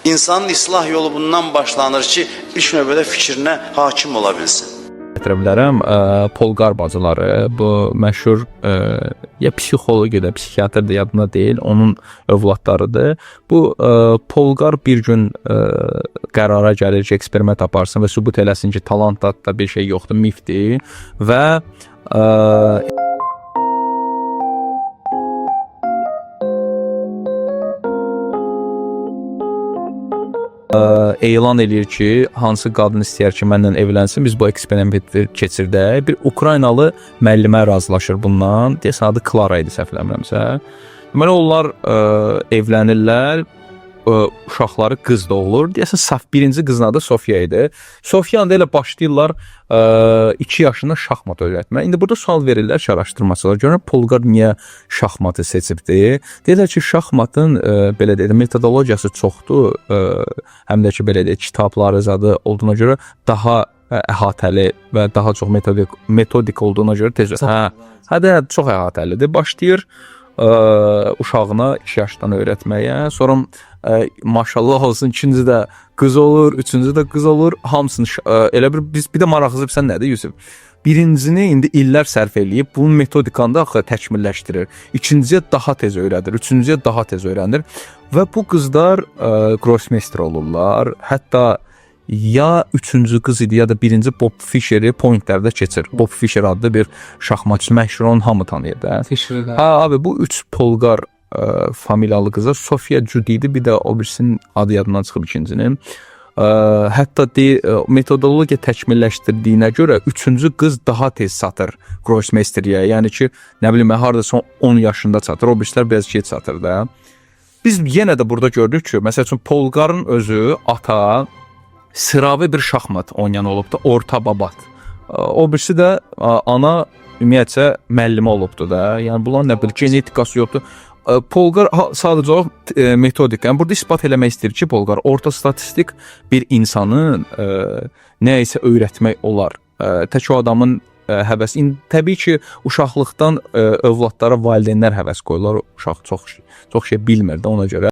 İnsanın islah yolu bundan başlanır ki, ilk növbədə fikrinə hakim ola bilsin. Gətirə bilərəm, Polqar bacıları, bu məşhur ya psixoloq ya da psixiatr da yadında deyil, onun övladlarıdır. Bu Polqar bir gün qərara gəlir ki, eksperiment aparsın və sübut eləsin ki, talant da bir şey yoxdur, mifdir və elan eləyir ki, hansı qadın istəyər ki, mənlə evlənsin, biz bu eksperimenti keçirdək. Bir Ukraynalı müəllimə razılaşır bundan. Deyəsən adı Klara idi, səhv eləmirəmsə. Deməli onlar evlənirlər. Uşaqları qız da olur. Deyəsən saf birinci qızın adı Sofiya idi. Sofiyanın da elə başlayırlar 2 yaşında şahmat öyrətmə. İndi burada sual verirlər ki, araşdırmaçılar. Görürlər Polqar niyə şahmatı seçibdi? Deyirlər ki, şahmatın belə deyək, metodologiyası çoxdur. Həm də ki, belə deyək, kitabları zadı olduğuna görə daha əhatəli və daha çox metodik olduğuna görə tez. Hə, çox əhatəlidir. Başlayır uşağına 2 yaşdan öyrətməyə. Sonra maşallah olsun, ikinci də qız olur, üçüncü də qız olur. Hamısını elə bir də maraqlısı bilsən nədir Yusuf? Birincini indi illər sərf eləyib, bunun metodikanda axı təkmilləşdirir. İkinciyə daha tez öyrədir, üçüncüyə daha tez öyrənir. Və bu qızlar grossmeister olurlar. Hətta ya üçüncü qız idi, ya da birinci Bob Fischer'i pointlərdə keçir. Bob Fischer adlı bir şahmatçı, məşhur, onu hamı tanıyır da. Fischer'i də. Ha abi, bu 3 Polqar familiyalı qıza Sofiya Judy idi, bir də o birisinin adı yadından çıxıb ikincinin. Hətta metodologiya təkmilləşdirdiyinə görə üçüncü qız daha tez çatır grossmeisteriyə. Yəni ki, nə bilim, hardasa 10 yaşında çatır, o birisilər biraz geç çatır da. Biz yenə də burada gördük ki, məsəl üçün Polqarın özü ata sıravi bir şahmat oynayan olubdu, orta babat. O birisi də ana ümumiyyətcə müəllimə olubdu da. Yəni bunlar nə bilir, genetikası yoxdur. Polqar sadəcə olaraq metodik. Yəni burada isbat eləmək istəyir ki, Polqar orta statistik bir insanın nə isə öyrətmək olar. Tək o adamın həvəsi. Təbii ki, uşaqlıqdan övladlara valideynlər həvəs qoyurlar. Uşaq çox şey bilmir də ona görə.